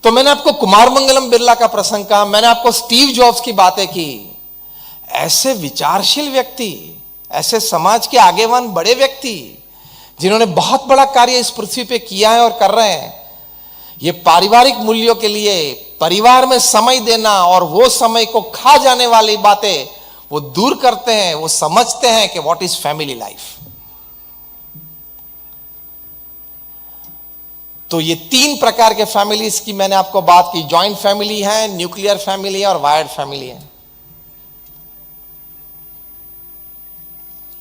तो मैंने आपको कुमार मंगलम बिरला का प्रसंग कहा, मैंने आपको स्टीव जॉब्स की बातें की। ऐसे विचारशील व्यक्ति, ऐसे समाज के आगेवान बड़े व्यक्ति जिन्होंने बहुत बड़ा कार्य इस पृथ्वी पे किया है और कर रहे हैं, ये पारिवारिक मूल्यों के लिए परिवार में समय देना और वो समय को खा जाने वाली बातें वो दूर करते हैं। वो समझते हैं कि व्हाट इज फैमिली लाइफ। तो ये 3 प्रकार के फैमिलीज की मैंने आपको बात की। जॉइंट फैमिली है, न्यूक्लियर फैमिली है और वायर्ड फैमिली है।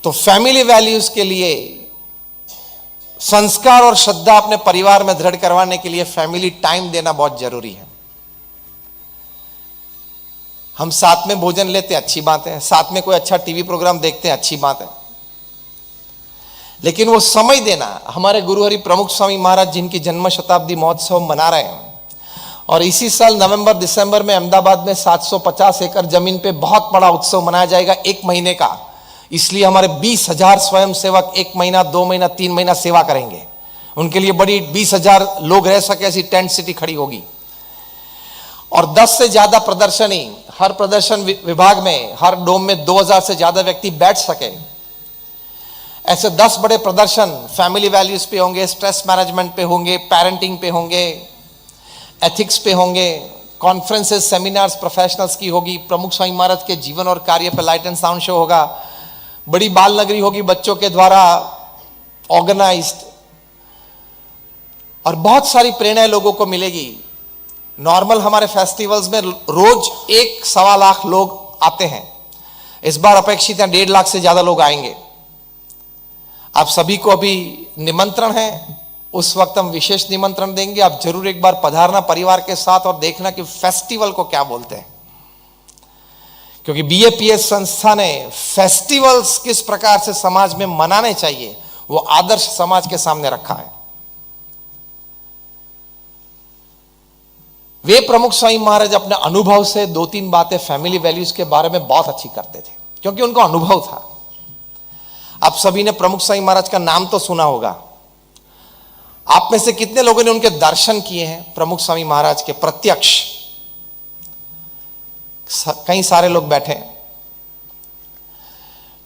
तो फैमिली वैल्यूज के लिए संस्कार और श्रद्धा अपने परिवार में दृढ़ करवाने के लिए फैमिली टाइम देना बहुत जरूरी है। हम साथ में भोजन लेते हैं, अच्छी बात है, साथ में कोई अच्छा टीवी प्रोग्राम देखते हैं, अच्छी बात है, लेकिन वो समय देना। हमारे गुरु हरि प्रमुख स्वामी महाराज जिनकी जन्म शताब्दी महोत्सव मना रहे हैं और इसी साल नवंबर दिसंबर में अहमदाबाद में 750 एकड़ जमीन पे बहुत बड़ा उत्सव मनाया जाएगा 1 महीने का। इसलिए हमारे 20,000 स्वयंसेवक 1 महीना, 2 महीना, 3 महीना सेवा करेंगे। उनके लिए बड़ी 20,000 लोग रह सके ऐसी टेंट सिटी खड़ी होगी और 10 से ज्यादा प्रदर्शनी, हर प्रदर्शन विभाग में, हर डोम में 2,000 से ज्यादा व्यक्ति बैठ सके। ऐसे 10 बड़े प्रदर्शन फैमिली वैल्यूज पे होंगे, स्ट्रेस मैनेजमेंट पे होंगे, पेरेंटिंग पे होंगे, एथिक्स पे होंगे, कॉन्फ्रेंसेस, सेमिनार्स प्रोफेशनल्स की होगी, प्रमुख स्वामी महाराज के जीवन और कार्य पे लाइट एंड साउंड शो होगा, बड़ी बाल नगरी होगी बच्चों के द्वारा ऑर्गेनाइज्ड, और बहुत सारी प्रेरणा लोगों को मिलेगी। नॉर्मल हमारे फेस्टिवल्स में रोज 1-1.25 लाख लोग आते हैं। इस बार अपेक्षित है 1.5 लाख से ज्यादा लोग आएंगे। आप सभी को अभी निमंत्रण है, उस वक्त हम विशेष निमंत्रण देंगे। आप जरूर एक बार पधारना परिवार के साथ और देखना कि फेस्टिवल को क्या बोलते हैं, क्योंकि बीएपीएस संस्था ने फेस्टिवल्स किस प्रकार से समाज में मनाने चाहिए वो आदर्श समाज के सामने रखा है। वे प्रमुख स्वामी महाराज अपने अनुभव से 2-3 बातें फैमिली वैल्यूज के बारे में बहुत अच्छी करते थे, क्योंकि उनको अनुभव था। आप सभी ने प्रमुख स्वामी महाराज का नाम तो सुना होगा। आप में से कितने लोगों ने उनके दर्शन किए हैं प्रमुख स्वामी महाराज के प्रत्यक्ष? कई सारे लोग बैठे।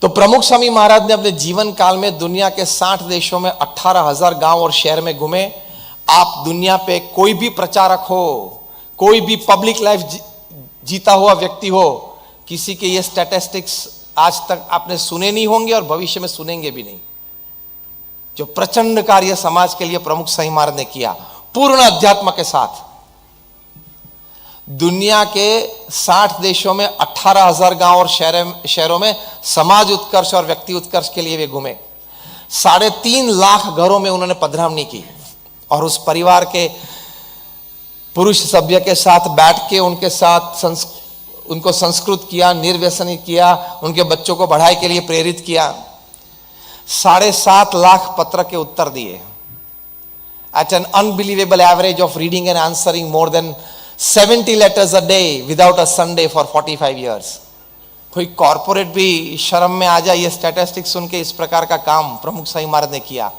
तो प्रमुख स्वामी महाराज ने अपने जीवन काल में दुनिया के 60 देशों में 18,000 गांव और शहर में घूमे। आप दुनिया पे कोई भी प्रचारक हो, कोई भी पब्लिक लाइफ जीता हुआ व्यक्ति हो, किसी के ये स्टैटिस्टिक्स आज तक आपने सुने नहीं होंगे और भविष्य में सुनेंगे भी नहीं। जो प्रचंड कार्य समाज के लिए प्रमुख स्वामी महाराज ने किया पूर्ण अध्यात्म के साथ। दुनिया के 60 देशों में 18,000 गांव और शहरों में समाज उत्कर्ष और व्यक्ति उत्कर्ष के लिए वे घूमे। 3.5 लाख घरों में उन्होंने पधरामनी की और उस परिवार के पुरुष सभ्य के साथ बैठ के उनके साथ उनको संस्कृत किया, निर्व्यसनी किया, उनके बच्चों को पढ़ाई के लिए प्रेरित किया। 7.5 लाख पत्र के उत्तर दिए। At an unbelievable average of reading and answering more than 70 letters a day without a Sunday for 45 years। कोई कॉर्पोरेट भी शर्म में आ जाए ये स्टैटिस्टिक्स सुन के। इस प्रकार का काम प्रमुख स्वामी महाराज ने किया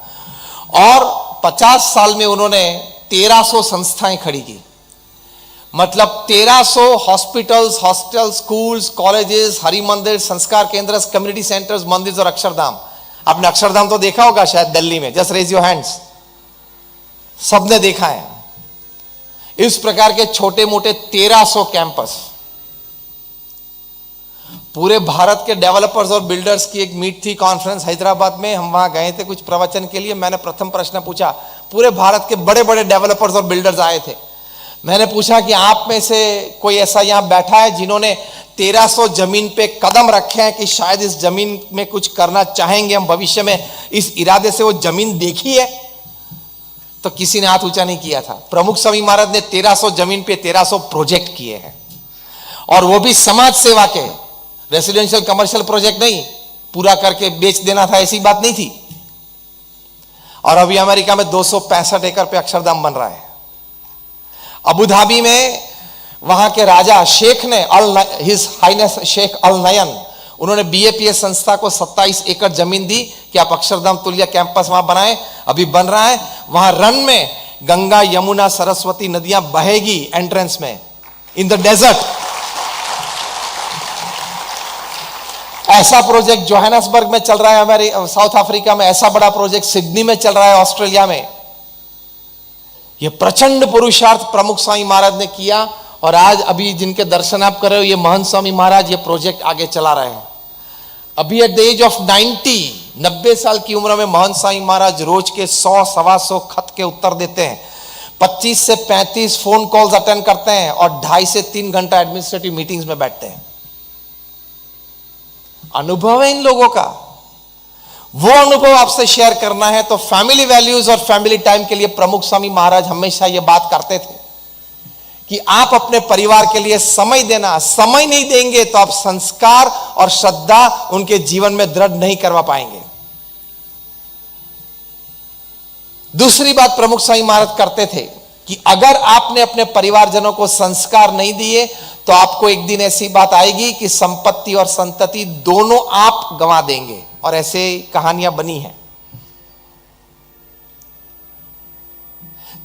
और 50 साल में उन्होंने 1300 संस्थाएं खड़ी की। मतलब 1300 hospitals, hostel, schools, colleges, Hari मंदिर, संस्कार केंद्र, कम्युनिटी सेंटर्स, मंदिर और अक्षरधाम। आपने अक्षरधाम तो देखा होगा शायद दिल्ली में, जस्ट रेज योर हैंड्स। सबने देखा है। इस प्रकार के छोटे मोटे 1300 कैंपस। पूरे भारत के डेवलपर्स और बिल्डर्स की एक मीट थी, कॉन्फ्रेंस हैदराबाद में। हम वहां गए थे कुछ प्रवचन के लिए। मैंने प्रथम प्रश्न पूछा, पूरे भारत के बड़े बड़े डेवलपर्स और बिल्डर्स आए थे। मैंने पूछा कि आप में से कोई ऐसा यहां बैठा है जिन्होंने 1300 जमीन पे कदम रखे हैं कि शायद इस जमीन में कुछ करना चाहेंगे हम भविष्य में, इस इरादे से वो जमीन देखी है? तो किसी ने हाथ ऊंचा नहीं किया था। प्रमुख स्वामी महाराज ने 1300 जमीन पे 1300 प्रोजेक्ट किए हैं और वो भी समाज सेवा के। रेसिडेंशियल कमर्शियल प्रोजेक्ट नहीं, पूरा करके बेच देना था ऐसी बात नहीं थी। और अभी अमेरिका में 265 एकड़ पे अक्षरधाम बन रहा है। अबू धाबी में वहां के राजा शेख ने हिज हाइनेस शेख अल नयन, उन्होंने बीएपीएस संस्था को 27 एकड़ जमीन दी कि आप अक्षरधाम तुल्य कैंपस वहां बनाएं। अभी बन रहा है। वहां रन में गंगा यमुना सरस्वती नदियां बहेगी एंट्रेंस में इन द डेजर्ट। ऐसा प्रोजेक्ट जोहानसबर्ग में चल रहा है, हमारे साउथ अफ्रीका में ऐसा बड़ा प्रोजेक्ट सिडनी में चल रहा है, ऑस्ट्रेलिया में। यह प्रचंड पुरुषार्थ प्रमुख स्वामी महाराज ने किया और आज अभी जिनके दर्शन आप कर रहे हो, ये महंत स्वामी महाराज ये प्रोजेक्ट आगे चला रहे हैं। अभी एट द एज ऑफ 90 साल की उम्र में महंत स्वामी महाराज रोज के 100-125 खत के उत्तर देते हैं, 25 से 35 फोन कॉल्स अटेंड करते हैं और 2.5 से 3 घंटा एडमिनिस्ट्रेटिव मीटिंग्स में बैठते हैं। अनुभव है इन लोगों का, वो अनुभव आपसे शेयर करना है तो फैमिली वैल्यूज और फैमिली टाइम के लिए प्रमुख स्वामी महाराज हमेशा ये बात करते थे कि आप अपने परिवार के लिए समय देना, समय नहीं देंगे तो आप संस्कार और श्रद्धा उनके जीवन में दृढ़ नहीं करवा पाएंगे। दूसरी बात प्रमुख स्वामी महाराज करते थे कि अगर आपने अपने परिवारजनों को संस्कार नहीं दिए तो आपको एक दिन ऐसी बात आएगी कि संपत्ति और संतति दोनों आप गंवा देंगे, और ऐसे कहानियां बनी हैं।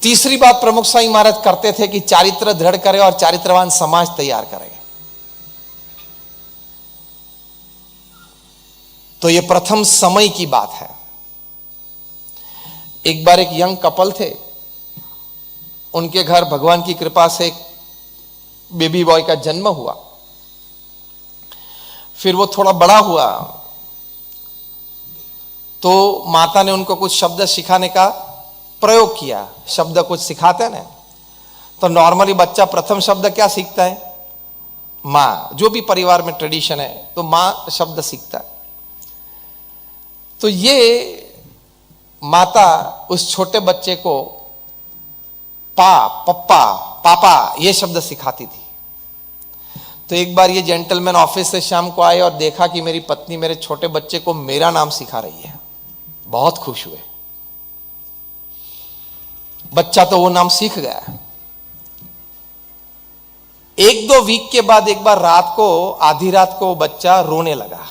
तीसरी बात प्रमुख स्वामी महाराज करते थे कि चारित्र दृढ़ करे और चारित्रवान समाज तैयार करे। तो यह प्रथम समय की बात है। एक बार एक यंग कपल थे, उनके घर भगवान की कृपा से एक बेबी बॉय का जन्म हुआ। फिर वो थोड़ा बड़ा हुआ तो माता ने उनको कुछ शब्द सिखाने का प्रयोग किया। शब्द कुछ सिखाते हैं ना, तो नॉर्मली बच्चा प्रथम शब्द क्या सीखता है? मां। जो भी परिवार में ट्रेडिशन है तो मां शब्द सीखता है। तो ये माता उस छोटे बच्चे को पप्पा, पापा ये शब्द सिखाती थी। तो एक बार ये जेंटलमैन ऑफिस से शाम को आए और देखा कि मेरी पत्नी मेरे छोटे बच्चे को मेरा नाम सिखा रही है। बहुत खुश हुए। बच्चा तो वो नाम सीख गया। 1-2 वीक के बाद एक बार रात को, आधी रात को बच्चा रोने लगा।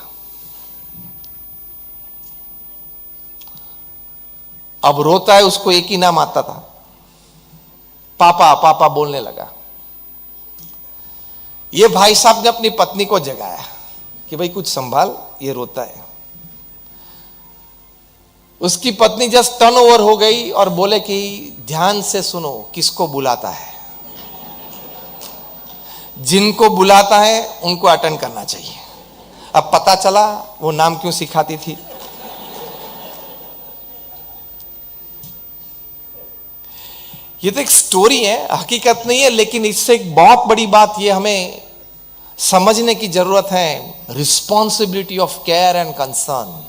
अब रोता है, उसको एक ही नाम आता था, पापा पापा बोलने लगा। ये भाई साहब ने अपनी पत्नी को जगाया कि भाई कुछ संभाल, ये रोता है। उसकी पत्नी जस्ट टर्न ओवर हो गई और बोले कि ध्यान से सुनो, किसको बुलाता है? जिनको बुलाता है उनको अटेंड करना चाहिए। अब पता चला वो नाम क्यों सिखाती थी। ये तो एक स्टोरी है, हकीकत नहीं है, लेकिन इससे एक बहुत बड़ी बात ये हमें समझने की जरूरत है, responsibility of care and concern.